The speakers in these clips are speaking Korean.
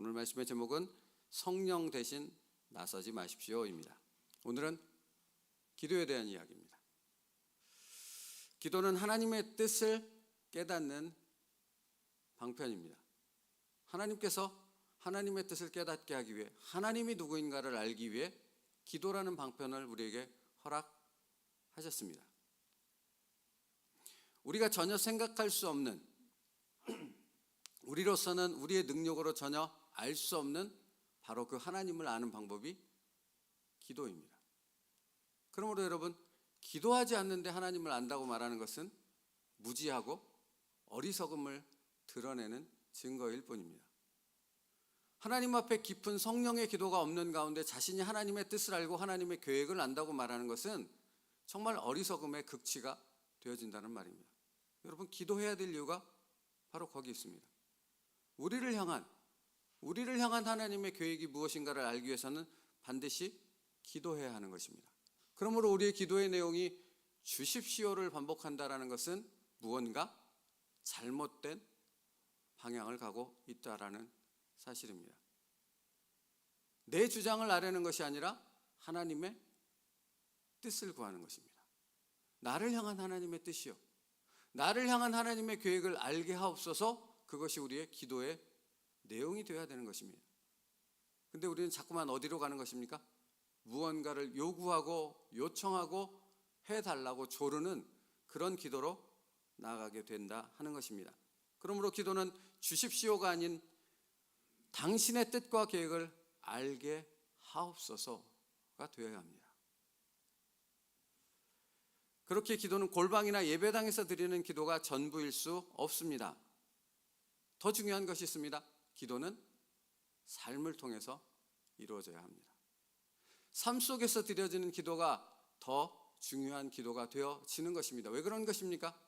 오늘 말씀의 제목은 성령 대신 나서지 마십시오입니다. 오늘은 기도에 대한 이야기입니다. 기도는 하나님의 뜻을 깨닫는 방편입니다. 하나님께서 하나님의 뜻을 깨닫게 하기 위해, 하나님이 누구인가를 알기 위해 기도라는 방편을 우리에게 허락하셨습니다. 우리가 전혀 생각할 수 없는, 우리로서는 우리의 능력으로 전혀 알 수 없는 바로 그 하나님을 아는 방법이 기도입니다. 그러므로 여러분, 기도하지 않는데 하나님을 안다고 말하는 것은 무지하고 어리석음을 드러내는 증거일 뿐입니다. 하나님 앞에 깊은 성령의 기도가 없는 가운데 자신이 하나님의 뜻을 알고 하나님의 계획을 안다고 말하는 것은 정말 어리석음의 극치가 되어진다는 말입니다. 여러분, 기도해야 될 이유가 바로 거기 있습니다. 우리를 향한 하나님의 계획이 무엇인가를 알기 위해서는 반드시 기도해야 하는 것입니다. 그러므로 우리의 기도의 내용이 주십시오를 반복한다는 것은 무언가 잘못된 방향을 가고 있다라는 사실입니다. 내 주장을 아뢰는 것이 아니라 하나님의 뜻을 구하는 것입니다. 나를 향한 하나님의 뜻이요, 나를 향한 하나님의 계획을 알게 하옵소서. 그것이 우리의 기도의 내용이 되어야 되는 것입니다. 근데 우리는 자꾸만 어디로 가는 것입니까? 무언가를 요구하고 요청하고 해달라고 조르는 그런 기도로 나아가게 된다 하는 것입니다. 그러므로 기도는 주십시오가 아닌 당신의 뜻과 계획을 알게 하옵소서가 되어야 합니다. 그렇게 기도는 골방이나 예배당에서 드리는 기도가 전부일 수 없습니다. 더 중요한 것이 있습니다. 기도는 삶을 통해서 이루어져야 합니다. 삶 속에서 드려지는 기도가 더 중요한 기도가 되어지는 것입니다. 왜 그런 것입니까?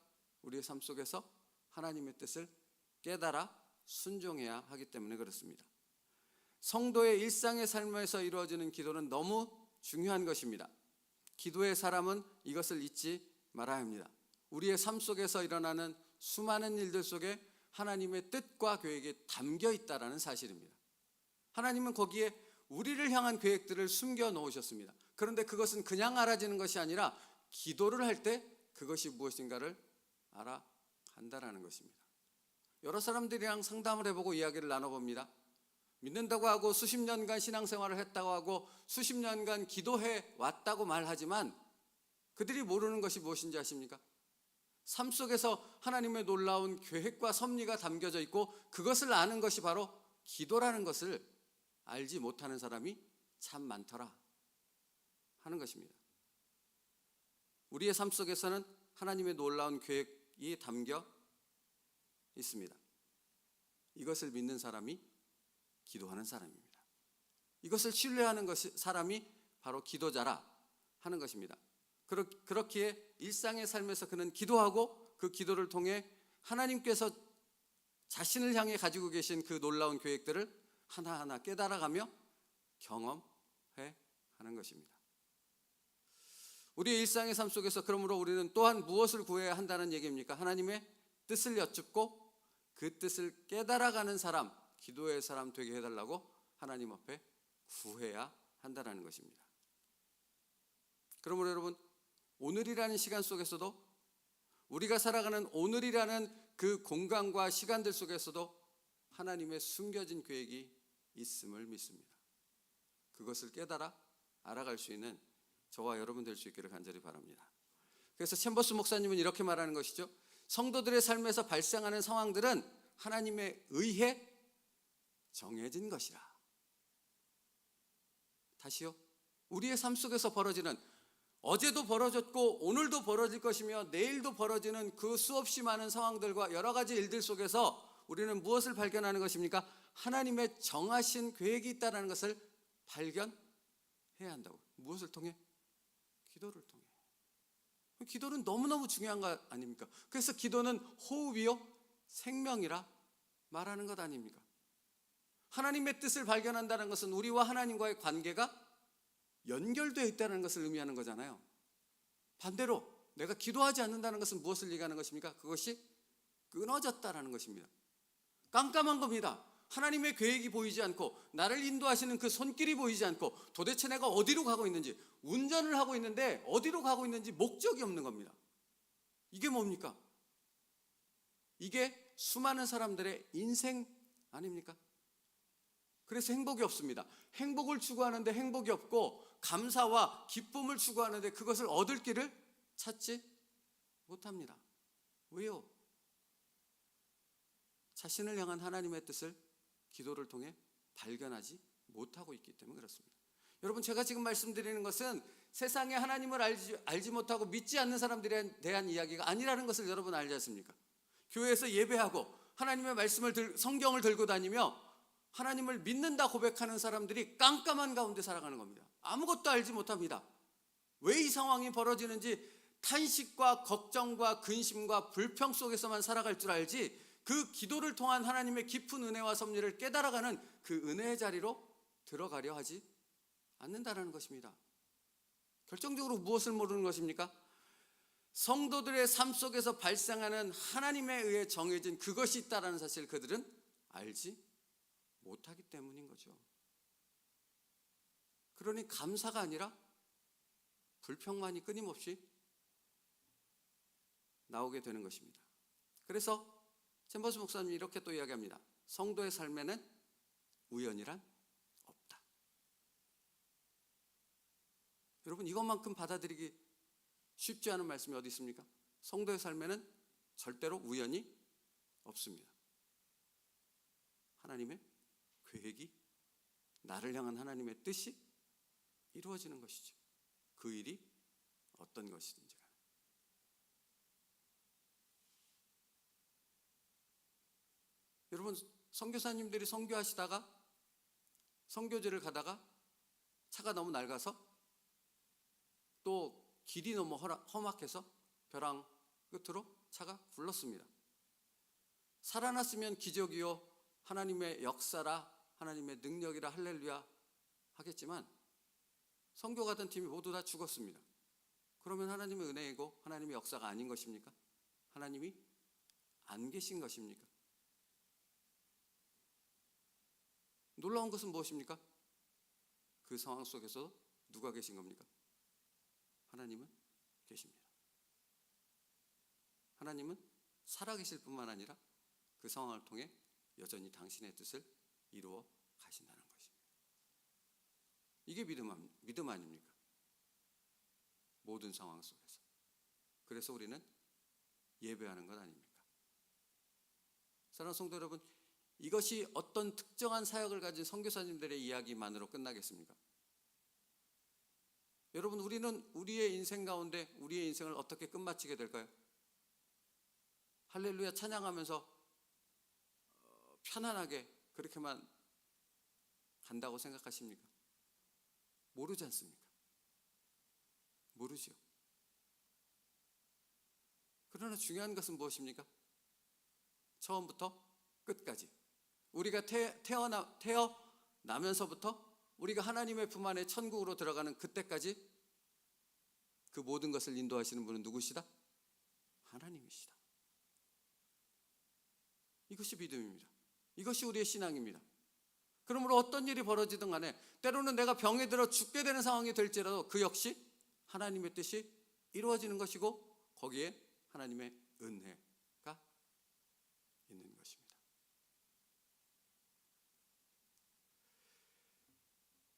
우리의 삶 속에서 하나님의 뜻을 깨달아 순종해야 하기 때문에 그렇습니다. 성도의 일상의 삶에서 이루어지는 기도는 너무 중요한 것입니다. 기도의 사람은 이것을 잊지 말아야 합니다. 우리의 삶 속에서 일어나는 수많은 일들 속에 하나님의 뜻과 계획이 담겨 있다는 사실입니다. 하나님은 거기에 우리를 향한 계획들을 숨겨 놓으셨습니다. 그런데 그것은 그냥 알아지는 것이 아니라 기도를 할 때 그것이 무엇인가를 알아간다는 것입니다. 여러 사람들이랑 상담을 해보고 이야기를 나눠봅니다. 믿는다고 하고 수십 년간 신앙생활을 했다고 하고 수십 년간 기도해 왔다고 말하지만 그들이 모르는 것이 무엇인지 아십니까? 삶 속에서 하나님의 놀라운 계획과 섭리가 담겨져 있고 그것을 아는 것이 바로 기도라는 것을 알지 못하는 사람이 참 많더라 하는 것입니다. 우리의 삶 속에서는 하나님의 놀라운 계획이 담겨 있습니다. 이것을 믿는 사람이 기도하는 사람입니다. 이것을 신뢰하는 사람이 바로 기도자라 하는 것입니다. 그렇기에 일상의 삶에서 그는 기도하고 그 기도를 통해 하나님께서 자신을 향해 가지고 계신 그 놀라운 계획들을 하나하나 깨달아가며 경험해 가는 것입니다. 우리의 일상의 삶 속에서 그러므로 우리는 또한 무엇을 구해야 한다는 얘기입니까? 하나님의 뜻을 여쭙고 그 뜻을 깨달아가는 사람, 기도의 사람 되게 해달라고 하나님 앞에 구해야 한다는 것입니다. 그러므로 여러분, 오늘이라는 시간 속에서도, 우리가 살아가는 오늘이라는 그 공간과 시간들 속에서도 하나님의 숨겨진 계획이 있음을 믿습니다. 그것을 깨달아 알아갈 수 있는 저와 여러분 될 수 있기를 간절히 바랍니다. 그래서 챔버스 목사님은 이렇게 말하는 것이죠. 성도들의 삶에서 발생하는 상황들은 하나님에 의해 정해진 것이라. 다시요. 우리의 삶 속에서 벌어지는, 어제도 벌어졌고 오늘도 벌어질 것이며 내일도 벌어지는 그 수없이 많은 상황들과 여러 가지 일들 속에서 우리는 무엇을 발견하는 것입니까? 하나님의 정하신 계획이 있다는 것을 발견해야 한다고. 무엇을 통해? 기도를 통해. 기도는 너무너무 중요한 거 아닙니까? 그래서 기도는 호흡이요 생명이라 말하는 것 아닙니까? 하나님의 뜻을 발견한다는 것은 우리와 하나님과의 관계가 연결되어 있다는 것을 의미하는 거잖아요. 반대로 내가 기도하지 않는다는 것은 무엇을 얘기하는 것입니까? 그것이 끊어졌다라는 것입니다. 깜깜한 겁니다. 하나님의 계획이 보이지 않고 나를 인도하시는 그 손길이 보이지 않고 도대체 내가 어디로 가고 있는지, 운전을 하고 있는데 어디로 가고 있는지 목적이 없는 겁니다. 이게 뭡니까? 이게 수많은 사람들의 인생 아닙니까? 그래서 행복이 없습니다. 행복을 추구하는데 행복이 없고 감사와 기쁨을 추구하는데 그것을 얻을 길을 찾지 못합니다. 왜요? 자신을 향한 하나님의 뜻을 기도를 통해 발견하지 못하고 있기 때문에 그렇습니다. 여러분, 제가 지금 말씀드리는 것은 세상에 하나님을 알지 못하고 믿지 않는 사람들에 대한 이야기가 아니라는 것을 여러분 알지 않습니까? 교회에서 예배하고 하나님의 말씀을 성경을 들고 다니며 하나님을 믿는다 고백하는 사람들이 깜깜한 가운데 살아가는 겁니다. 아무것도 알지 못합니다. 왜 이 상황이 벌어지는지 탄식과 걱정과 근심과 불평 속에서만 살아갈 줄 알지, 그 기도를 통한 하나님의 깊은 은혜와 섭리를 깨달아가는 그 은혜의 자리로 들어가려 하지 않는다는 것입니다. 결정적으로 무엇을 모르는 것입니까? 성도들의 삶 속에서 발생하는 하나님에 의해 정해진 그것이 있다는 사실 그들은 알지 못하기 때문인 거죠. 그러니 감사가 아니라 불평만이 끊임없이 나오게 되는 것입니다. 그래서 챔버스 목사님이 이렇게 또 이야기합니다. 성도의 삶에는 우연이란 없다. 여러분, 이것만큼 받아들이기 쉽지 않은 말씀이 어디 있습니까? 성도의 삶에는 절대로 우연이 없습니다. 하나님의 계획이, 나를 향한 하나님의 뜻이 이루어지는 것이죠. 그 일이 어떤 것이든지 간에. 여러분, 선교사님들이 선교하시다가 선교지를 가다가 차가 너무 낡아서 또 길이 너무 험악해서 벼랑 끝으로 차가 굴렀습니다. 살아났으면 기적이요, 하나님의 역사라, 하나님의 능력이라 할렐루야 하겠지만 선교 가던 팀이 모두 다 죽었습니다. 그러면 하나님의 은혜이고 하나님의 역사가 아닌 것입니까? 하나님이 안 계신 것입니까? 놀라운 것은 무엇입니까? 그 상황 속에서 누가 계신 겁니까? 하나님은 계십니다. 하나님은 살아계실 뿐만 아니라 그 상황을 통해 여전히 당신의 뜻을 이루어 가신다는 것입니다. 이게 믿음 아닙니까? 모든 상황 속에서. 그래서 우리는 예배하는 것 아닙니까? 사랑하는 성도 여러분, 이것이 어떤 특정한 사역을 가진 선교사님들의 이야기만으로 끝나겠습니까? 여러분, 우리는 우리의 인생 가운데 우리의 인생을 어떻게 끝마치게 될까요? 할렐루야 찬양하면서 편안하게 그렇게만 간다고 생각하십니까? 모르지 않습니까? 모르죠. 그러나 중요한 것은 무엇입니까? 처음부터 끝까지 우리가 태어나면서부터 우리가 하나님의 품 안에 천국으로 들어가는 그때까지 그 모든 것을 인도하시는 분은 누구시다? 하나님이시다. 이것이 믿음입니다. 이것이 우리의 신앙입니다. 그러므로 어떤 일이 벌어지든 간에 때로는 내가 병에 들어 죽게 되는 상황이 될지라도 그 역시 하나님의 뜻이 이루어지는 것이고 거기에 하나님의 은혜가 있는 것입니다.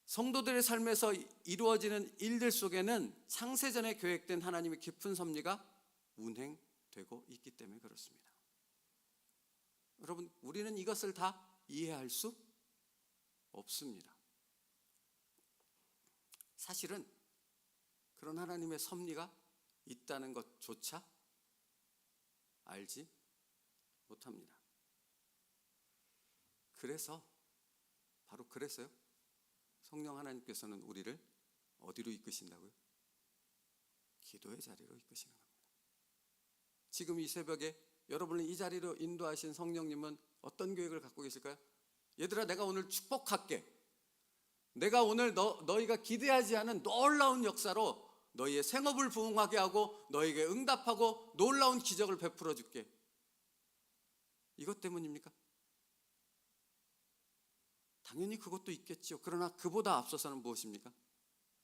성도들의 삶에서 이루어지는 일들 속에는 창세전에 계획된 하나님의 깊은 섭리가 운행되고 있기 때문에 그렇습니다. 여러분, 우리는 이것을 다 이해할 수 없습니다. 사실은 그런 하나님의 섭리가 있다는 것조차 알지 못합니다. 바로 그래서요, 성령 하나님께서는 우리를 어디로 이끄신다고요? 기도의 자리로 이끄시는 겁니다. 지금 이 새벽에 여러분을 이 자리로 인도하신 성령님은 어떤 계획을 갖고 계실까요? 얘들아, 내가 오늘 축복할게. 내가 오늘 너희가 기대하지 않은 놀라운 역사로 너희의 생업을 부흥하게 하고 너희에게 응답하고 놀라운 기적을 베풀어 줄게. 이것 때문입니까? 당연히 그것도 있겠죠. 그러나 그보다 앞서서는 무엇입니까?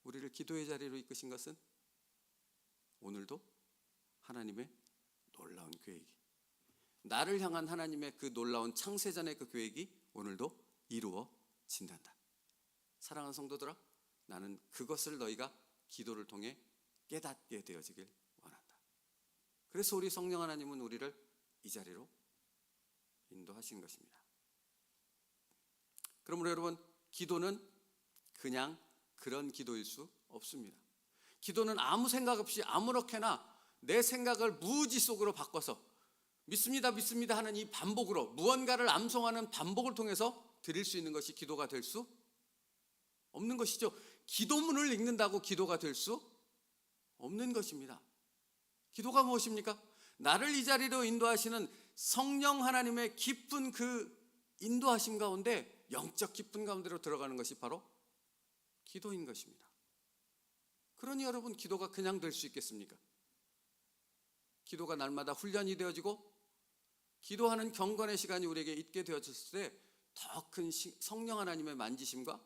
우리를 기도의 자리로 이끄신 것은 오늘도 하나님의 놀라운 계획이, 나를 향한 하나님의 그 놀라운 창세전의 그 계획이 오늘도 이루어진단다. 사랑하는 성도들아, 나는 그것을 너희가 기도를 통해 깨닫게 되어지길 원한다. 그래서 우리 성령 하나님은 우리를 이 자리로 인도하신 것입니다. 그러므로 여러분, 기도는 그냥 그런 기도일 수 없습니다. 기도는 아무 생각 없이 아무렇게나 내 생각을 무의지 속으로 바꿔서 믿습니다, 믿습니다 하는 이 반복으로, 무언가를 암송하는 반복을 통해서 드릴 수 있는 것이 기도가 될 수 없는 것이죠. 기도문을 읽는다고 기도가 될 수 없는 것입니다. 기도가 무엇입니까? 나를 이 자리로 인도하시는 성령 하나님의 깊은 그 인도하심 가운데, 영적 깊은 가운데로 들어가는 것이 바로 기도인 것입니다. 그러니 여러분, 기도가 그냥 될 수 있겠습니까? 기도가 날마다 훈련이 되어지고 기도하는 경건의 시간이 우리에게 있게 되어졌을 때 더 큰 성령 하나님의 만지심과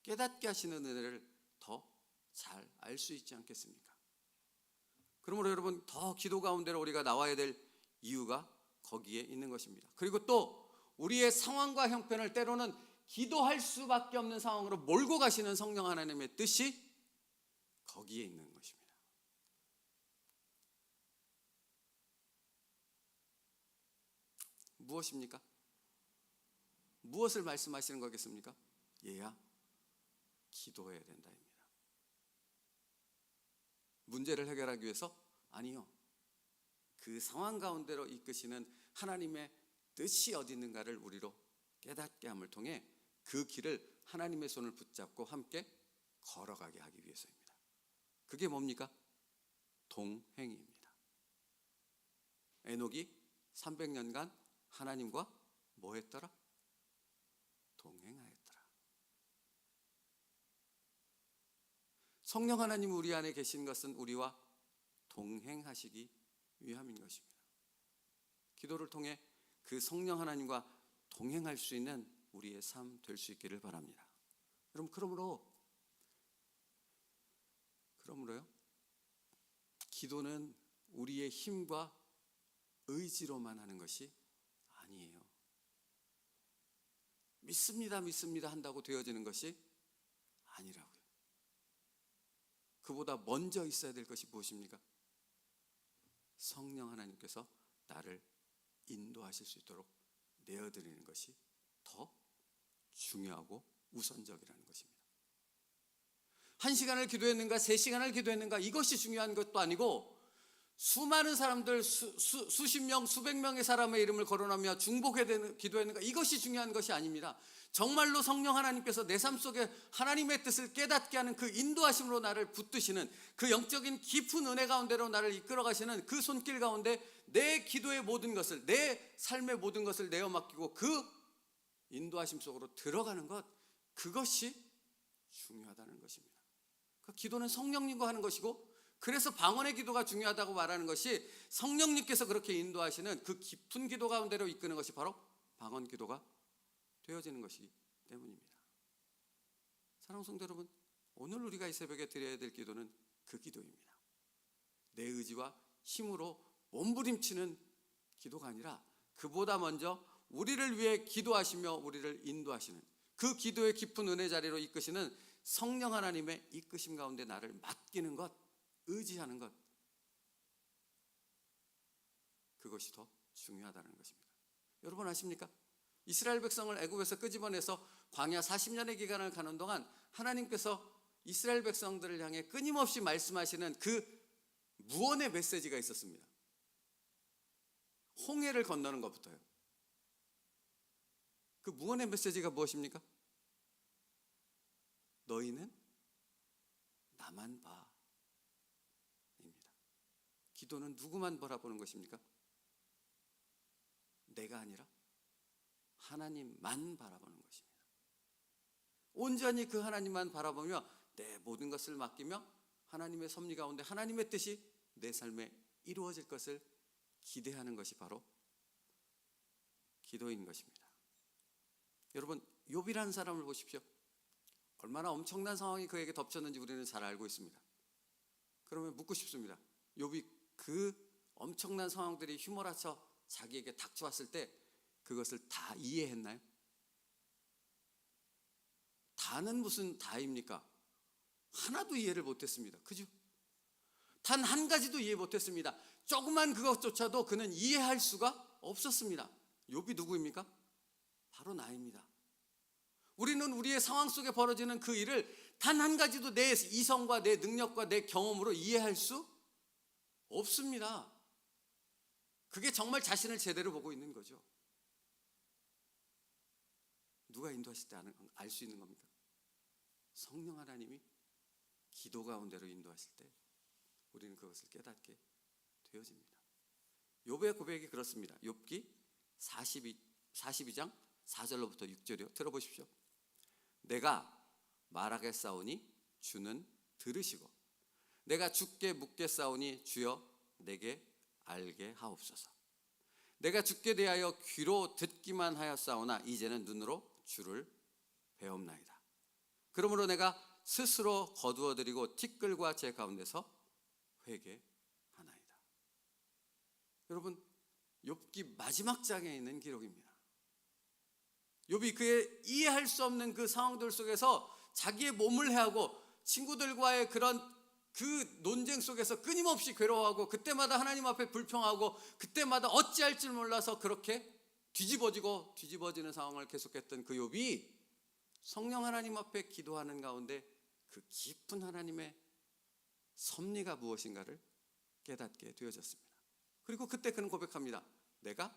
깨닫게 하시는 은혜를 더 잘 알 수 있지 않겠습니까? 그러므로 여러분, 더 기도 가운데로 우리가 나와야 될 이유가 거기에 있는 것입니다. 그리고 또 우리의 상황과 형편을 때로는 기도할 수밖에 없는 상황으로 몰고 가시는 성령 하나님의 뜻이 거기에 있는 것입니다. 무엇입니까? 무엇을 말씀하시는 거겠습니까? 얘야, 기도해야 된다입니다. 문제를 해결하기 위해서? 아니요. 그 상황 가운데로 이끄시는 하나님의 뜻이 어디 있는가를 우리로 깨닫게 함을 통해 그 길을 하나님의 손을 붙잡고 함께 걸어가게 하기 위해서입니다. 그게 뭡니까? 동행입니다. 에녹이 300년간 하나님과 뭐 했더라? 동행하였더라. 성령 하나님 우리 안에 계신 것은 우리와 동행하시기 위함인 것입니다. 기도를 통해 그 성령 하나님과 동행할 수 있는 우리의 삶 될 수 있기를 바랍니다. 여러분, 그러므로요, 기도는 우리의 힘과 의지로만 하는 것이 아니에요. 믿습니다, 믿습니다 한다고 되어지는 것이 아니라고요. 그보다 먼저 있어야 될 것이 무엇입니까? 성령 하나님께서 나를 인도하실 수 있도록 내어드리는 것이 더 중요하고 우선적이라는 것입니다. 1시간을 기도했는가 3시간을 기도했는가 이것이 중요한 것도 아니고, 수많은 사람들, 수십 명, 수백 명의 사람의 이름을 거론하며 중보해 기도했는가 이것이 중요한 것이 아닙니다. 정말로 성령 하나님께서 내 삶 속에 하나님의 뜻을 깨닫게 하는 그 인도하심으로 나를 붙드시는 그 영적인 깊은 은혜 가운데로 나를 이끌어 가시는 그 손길 가운데 내 기도의 모든 것을, 내 삶의 모든 것을 내어 맡기고 그 인도하심 속으로 들어가는 것, 그것이 중요하다는 것입니다. 그 기도는 성령님과 하는 것이고, 그래서 방언의 기도가 중요하다고 말하는 것이 성령님께서 그렇게 인도하시는 그 깊은 기도 가운데로 이끄는 것이 바로 방언 기도가 되어지는 것이기 때문입니다. 사랑하는 성도 여러분, 오늘 우리가 이 새벽에 드려야 될 기도는 그 기도입니다. 내 의지와 힘으로 몸부림치는 기도가 아니라 그보다 먼저 우리를 위해 기도하시며 우리를 인도하시는 그 기도의 깊은 은혜 자리로 이끄시는 성령 하나님의 이끄심 가운데 나를 맡기는 것, 의지하는 것, 그것이 더 중요하다는 것입니다. 여러분 아십니까? 이스라엘 백성을 애굽에서 끄집어내서 광야 40년의 기간을 가는 동안 하나님께서 이스라엘 백성들을 향해 끊임없이 말씀하시는 그 무언의 메시지가 있었습니다. 홍해를 건너는 것부터요. 그 무언의 메시지가 무엇입니까? 너희는 나만 봐. 기도는 누구만 바라보는 것입니까? 내가 아니라 하나님만 바라보는 것입니다. 온전히 그 하나님만 바라보며 내 모든 것을 맡기며 하나님의 섭리 가운데 하나님의 뜻이 내 삶에 이루어질 것을 기대하는 것이 바로 기도인 것입니다. 여러분, 욥이라는 사람을 보십시오. 얼마나 엄청난 상황이 그에게 덮쳤는지 우리는 잘 알고 있습니다. 그러면 묻고 싶습니다. 욥이 그 엄청난 상황들이 휘몰아쳐 자기에게 닥쳐왔을 때 그것을 다 이해했나요? 다는 무슨 다입니까? 하나도 이해를 못했습니다. 그죠? 단 한 가지도 이해 못했습니다. 조그만 그것조차도 그는 이해할 수가 없었습니다. 욥이 누구입니까? 바로 나입니다. 우리는 우리의 상황 속에 벌어지는 그 일을 단 한 가지도 내 이성과 내 능력과 내 경험으로 이해할 수 없습니다. 그게 정말 자신을 제대로 보고 있는 거죠. 누가 인도하실 때 알 수 있는 겁니까? 성령 하나님이 기도 가운데로 인도하실 때 우리는 그것을 깨닫게 되어집니다. 욥의 고백이 그렇습니다. 욥기 42장 4절로부터 6절이요. 들어보십시오. 내가 말하겠사오니 주는 들으시고 내가 주께 묻겠사오니 주여 내게 알게 하옵소서. 내가 주께 대하여 귀로 듣기만 하였사오나 이제는 눈으로 주를 배옵나이다. 그러므로 내가 스스로 거두어드리고 티끌과 제 가운데서 회개하나이다. 여러분, 욥기 마지막 장에 있는 기록입니다. 욥이 그의 이해할 수 없는 그 상황들 속에서 자기의 몸을 해하고 친구들과의 그런 그 논쟁 속에서 끊임없이 괴로워하고 그때마다 하나님 앞에 불평하고 그때마다 어찌할 줄 몰라서 그렇게 뒤집어지는 상황을 계속했던 그 욥이 성령 하나님 앞에 기도하는 가운데 그 깊은 하나님의 섭리가 무엇인가를 깨닫게 되어졌습니다. 그리고 그때 그는 고백합니다. 내가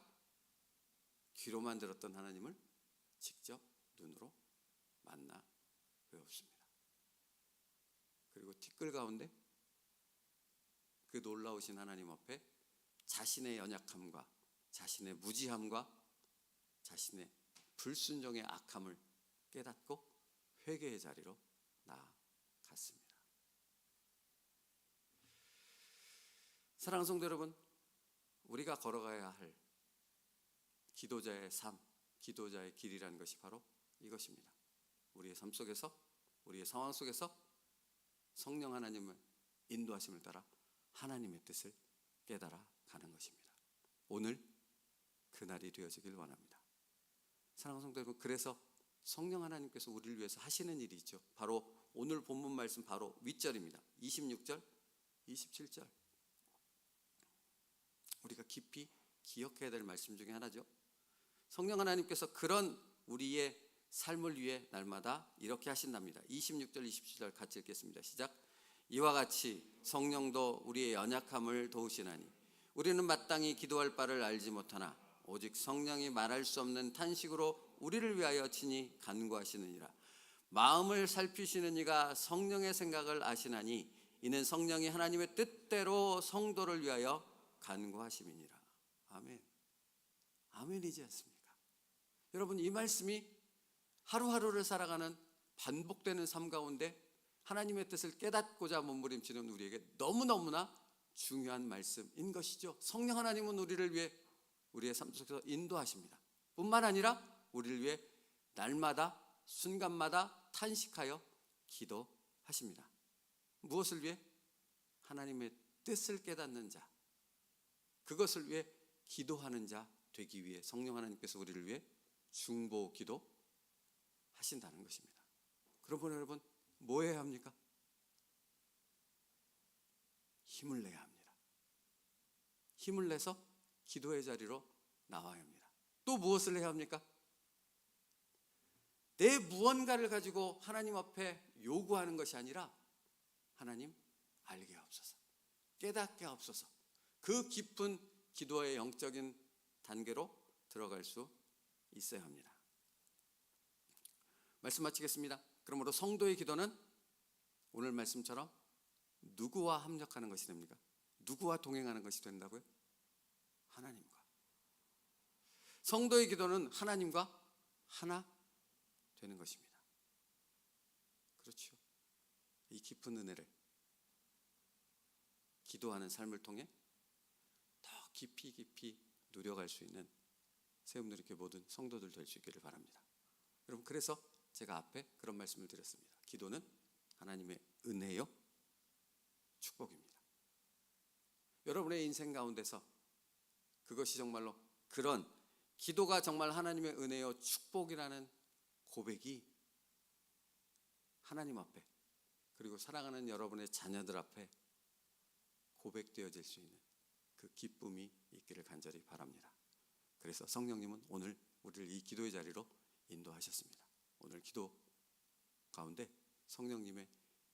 귀로만 들었던 하나님을 직접 눈으로 만나 뵈었습니다. 그리고 티끌 가운데 그 놀라우신 하나님 앞에 자신의 연약함과 자신의 무지함과 자신의 불순종의 악함을 깨닫고 회개의 자리로 나아갔습니다. 사랑하는 성도 여러분, 우리가 걸어가야 할 기도자의 삶, 기도자의 길이라는 것이 바로 이것입니다. 우리의 삶 속에서, 우리의 상황 속에서 성령 하나님의 인도하심을 따라 하나님의 뜻을 깨달아 가는 것입니다. 오늘 그날이 되어지길 원합니다. 사랑하는 성도 여러분, 그래서 성령 하나님께서 우리를 위해서 하시는 일이 있죠. 바로 오늘 본문 말씀 바로 윗절입니다. 26절, 27절. 우리가 깊이 기억해야 될 말씀 중에 하나죠. 성령 하나님께서 그런 우리의 삶을 위해 날마다 이렇게 하신답니다. 26절, 27절 같이 읽겠습니다. 시작. 이와 같이 성령도 우리의 연약함을 도우시나니 우리는 마땅히 기도할 바를 알지 못하나 오직 성령이 말할 수 없는 탄식으로 우리를 위하여 친히 간구하시느니라. 마음을 살피시는 이가 성령의 생각을 아시나니 이는 성령이 하나님의 뜻대로 성도를 위하여 간구하심이니라. 아멘. 아멘이지 않습니까? 여러분, 이 말씀이 하루하루를 살아가는 반복되는 삶 가운데 하나님의 뜻을 깨닫고자 몸부림치는 우리에게 너무너무나 중요한 말씀인 것이죠. 성령 하나님은 우리를 위해 우리의 삶 속에서 인도하십니다. 뿐만 아니라 우리를 위해 날마다 순간마다 탄식하여 기도하십니다. 무엇을 위해? 하나님의 뜻을 깨닫는 자, 그것을 위해 기도하는 자 되기 위해 성령 하나님께서 우리를 위해 중보 기도 하신다는 것입니다. 그러므로 여러분, 뭐 해야 합니까? 힘을 내야 합니다. 힘을 내서 기도의 자리로 나와야 합니다. 또 무엇을 해야 합니까? 내 무언가를 가지고 하나님 앞에 요구하는 것이 아니라 하나님 알게 하옵소서, 깨닫게 하옵소서, 그 깊은 기도의 영적인 단계로 들어갈 수 있어야 합니다. 말씀 마치겠습니다. 그러므로 성도의 기도는 오늘 말씀처럼 누구와 합력하는 것이 됩니까? 누구와 동행하는 것이 된다고요? 하나님과. 성도의 기도는 하나님과 하나 되는 것입니다. 그렇죠. 이 깊은 은혜를 기도하는 삶을 통해 더 깊이 누려갈 수 있는 세움누리교회 모든 성도들 될 수 있기를 바랍니다. 여러분, 그래서 제가 앞에 그런 말씀을 드렸습니다. 기도는 하나님의 은혜요, 축복입니다. 여러분의 인생 가운데서 그것이 정말로 그런 기도가 정말 하나님의 은혜요, 축복이라는 고백이 하나님 앞에, 그리고 사랑하는 여러분의 자녀들 앞에 고백되어질 수 있는 그 기쁨이 있기를 간절히 바랍니다. 그래서 성령님은 오늘 우리를 이 기도의 자리로 인도하셨습니다. 오늘 기도 가운데 성령님의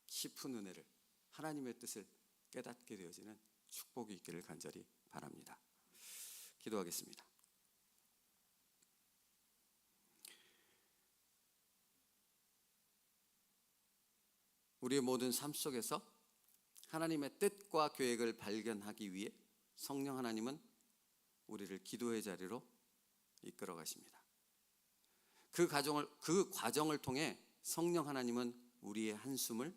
깊은 은혜를, 하나님의 뜻을 깨닫게 되어지는 축복이 있기를 간절히 바랍니다. 기도하겠습니다. 우리의 모든 삶 속에서 하나님의 뜻과 계획을 발견하기 위해 성령 하나님은 우리를 기도의 자리로 이끌어 가십니다. 그 과정을 통해 성령 하나님은 우리의 한숨을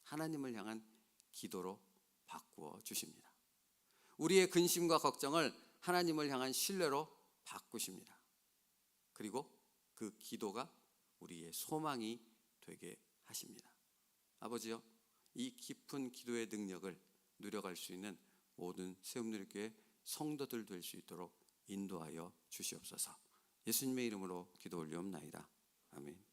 하나님을 향한 기도로 바꾸어 주십니다. 우리의 근심과 걱정을 하나님을 향한 신뢰로 바꾸십니다. 그리고 그 기도가 우리의 소망이 되게 하십니다. 아버지요, 이 깊은 기도의 능력을 누려갈 수 있는 모든 새움누리교회 성도들 될 수 있도록 인도하여 주시옵소서. 예수님의 이름으로 기도 올리옵나이다. 아멘.